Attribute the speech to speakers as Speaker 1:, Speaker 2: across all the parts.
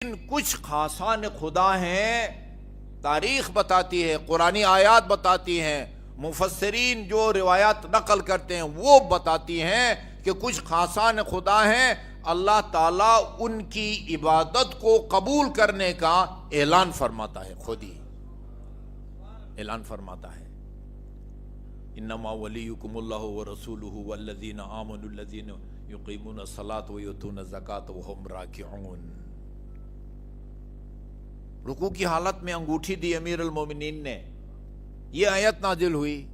Speaker 1: کچھ خاصان خدا ہیں، تاریخ بتاتی ہے، قرآنی آیات بتاتی ہیں، مفسرین جو روایات نقل کرتے ہیں وہ بتاتی ہیں کہ کچھ خاصان خدا ہیں، اللہ تعالیٰ ان کی عبادت کو قبول کرنے کا اعلان فرماتا ہے، خود ہی اعلان فرماتا ہے۔ انما ولیکم اللہ ورسولہ والذین آمنوا الذین یقیمون الصلاۃ ویؤتون الزکاۃ وہم راکعون۔ رکوع کی حالت میں انگوٹھی دی امیر المومنین نے، یہ آیت نازل ہوئی،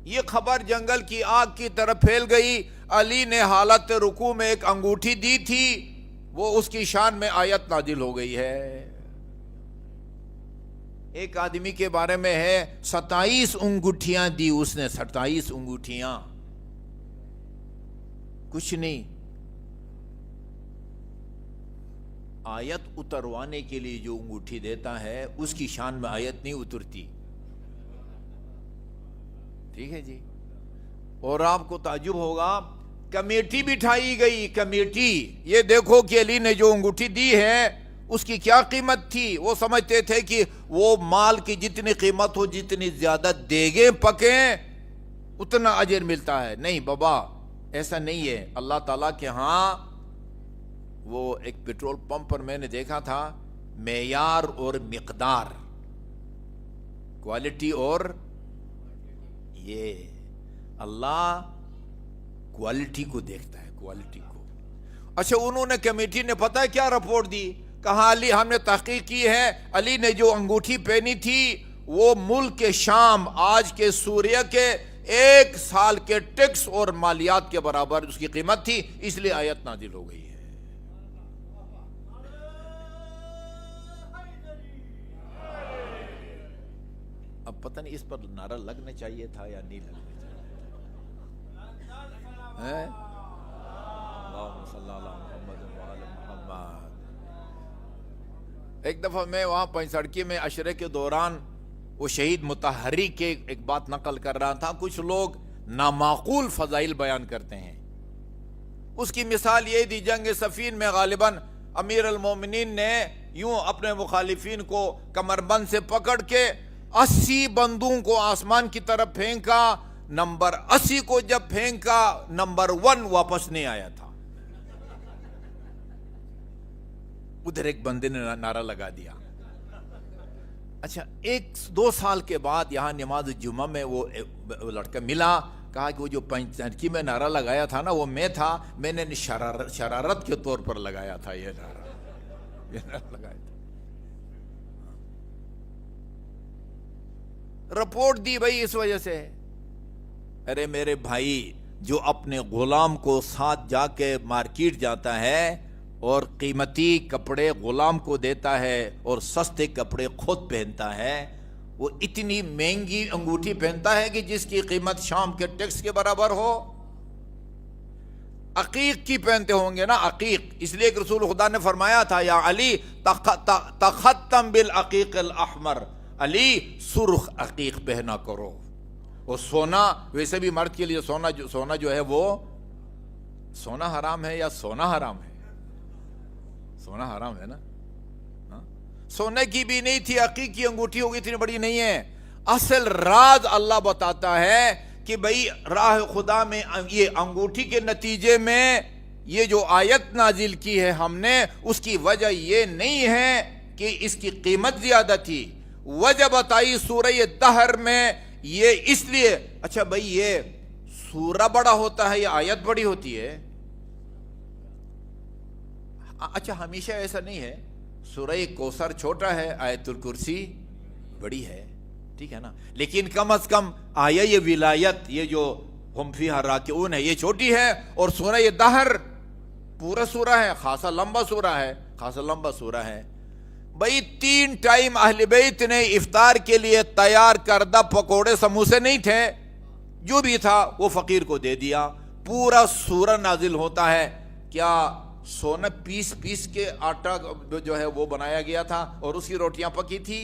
Speaker 1: یہ خبر جنگل کی آگ کی طرف پھیل گئی۔ علی نے حالت رکوع میں ایک انگوٹھی دی تھی، وہ اس کی شان میں آیت نازل ہو گئی ہے۔ ایک آدمی کے بارے میں ہے 27 انگوٹھیاں دی اس نے، 27 انگوٹھیاں، کچھ نہیں۔ آیت اتروانے کے لیے جو انگوٹھی دیتا ہے اس کی شان میں آیت نہیں اترتی، ٹھیک ہے جی۔ اور آپ کو تعجب ہوگا، کمیٹی بٹھائی گئی، کمیٹی، یہ دیکھو کہ علی نے جو انگوٹھی دی ہے اس کی کیا قیمت تھی۔ وہ سمجھتے تھے کہ وہ مال کی جتنی قیمت ہو، جتنی زیادہ دیگیں پکیں اتنا اجر ملتا ہے۔ نہیں بابا، ایسا نہیں ہے۔ اللہ تعالیٰ کے ہاں وہ ایک پیٹرول پمپ پر میں نے دیکھا تھا، معیار اور مقدار، کوالٹی اور یہ اللہ کوالٹی کو دیکھتا ہے، کوالٹی کو۔ اچھا، انہوں نے کمیٹی نے پتہ ہے کیا رپورٹ دی؟ کہا علی، ہم نے تحقیق کی ہے، علی نے جو انگوٹھی پہنی تھی وہ ملک کے شام، آج کے سوریہ کے 1 سال کے ٹیکس اور مالیات کے برابر اس کی قیمت تھی، اس لیے آیت نازل ہو گئی ہے۔ اب پتہ نہیں اس پر نعرہ لگنا چاہیے تھا یا نہیں لگنا چاہیے۔ اللہم صلی اللہ محمد وعلی محمد۔ ایک دفعہ میں وہاں پنسڑکی میں عشرے کے دوران وہ شہید مطہری کے ایک بات نقل کر رہا تھا۔ کچھ لوگ نامعقول فضائل بیان کرتے ہیں، اس کی مثال یہ دی، جنگ صفین میں غالباً امیر المومنین نے یوں اپنے مخالفین کو کمر بند سے پکڑ کے 80 بندوں کو آسمان کی طرف پھینکا، نمبر 80 کو جب پھینکا نمبر 1 واپس نہیں آیا تھا۔ ادھر ایک بندے نے نعرہ لگا دیا۔ اچھا، 1-2 سال کے بعد یہاں نماز جمعہ میں وہ لڑکا ملا، کہا کہ وہ جو پنچکی میں نعرہ لگایا تھا نا وہ میں تھا، میں نے شرارت کے طور پر لگایا تھا یہ نعرہ لگایا تھا۔ رپورٹ دی بھائی اس وجہ سے۔ ارے میرے بھائی، جو اپنے غلام کو ساتھ جا کے مارکیٹ جاتا ہے اور قیمتی کپڑے غلام کو دیتا ہے اور سستے کپڑے خود پہنتا ہے، وہ اتنی مہنگی انگوٹھی پہنتا ہے کہ جس کی قیمت شام کے ٹیکس کے برابر ہو۔ عقیق کی پہنتے ہوں گے نا، عقیق، اس لیے کہ رسول خدا نے فرمایا تھا، یا علی تختم بالعقیق الاحمر، علی سرخ عقیق پہنا کرو۔ اور سونا، ویسے بھی مرد کے لیے سونا جو ہے وہ سونا حرام ہے یا سونا حرام ہے؟ سونا حرام ہے نا۔ سونے کی بھی نہیں تھی، عقیق کی انگوٹھی ہوگی، اتنی بڑی نہیں ہے۔ اصل راز اللہ بتاتا ہے کہ بھئی راہ خدا میں یہ انگوٹھی کے نتیجے میں یہ جو آیت نازل کی ہے ہم نے، اس کی وجہ یہ نہیں ہے کہ اس کی قیمت زیادہ تھی، وجہ بتائی سورہ دہر میں، یہ اس لیے۔ اچھا بھئی، یہ سورہ بڑا ہوتا ہے یا آیت بڑی ہوتی ہے؟ اچھا، ہمیشہ ایسا نہیں ہے، سورہ کوثر چھوٹا ہے، آیت الکرسی بڑی ہے، ٹھیک ہے نا، لیکن کم از کم آیا یہ ولایت، یہ جو ہم فیہا راکعون ہے، یہ چھوٹی ہے، اور سورہ دہر پورا سورہ ہے، خاصا لمبا سورہ ہے۔ بھئی 3 ٹائم اہل بیت نے افطار کے لیے تیار کردہ پکوڑے سموسے نہیں تھے، جو بھی تھا وہ فقیر کو دے دیا۔ پورا سورہ نازل ہوتا ہے، کیا سونا پیس کے آٹا جو ہے وہ بنایا گیا تھا اور اس کی روٹیاں پکی تھی؟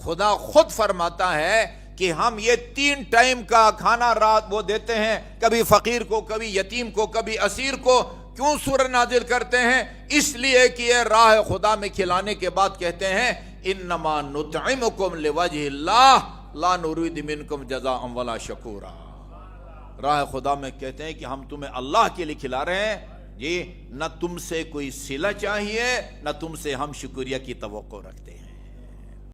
Speaker 1: خدا خود فرماتا ہے کہ ہم یہ 3 ٹائم کا کھانا رات وہ دیتے ہیں، کبھی فقیر کو، کبھی یتیم کو، کبھی اسیر کو، کیوں سورہ نازل کرتے ہیں؟ اس لیے کہ یہ راہ خدا میں کھلانے کے بعد کہتے ہیں انما نطعمکم لوجہ اللہ لا نرید منکم جزاء ولا شکورا۔ راہ خدا میں کہتے ہیں کہ ہم تمہیں اللہ کے لیے کھلا رہے ہیں جی، نہ تم سے کوئی صلہ چاہیے، نہ تم سے ہم شکریہ کی توقع رکھتے ہیں۔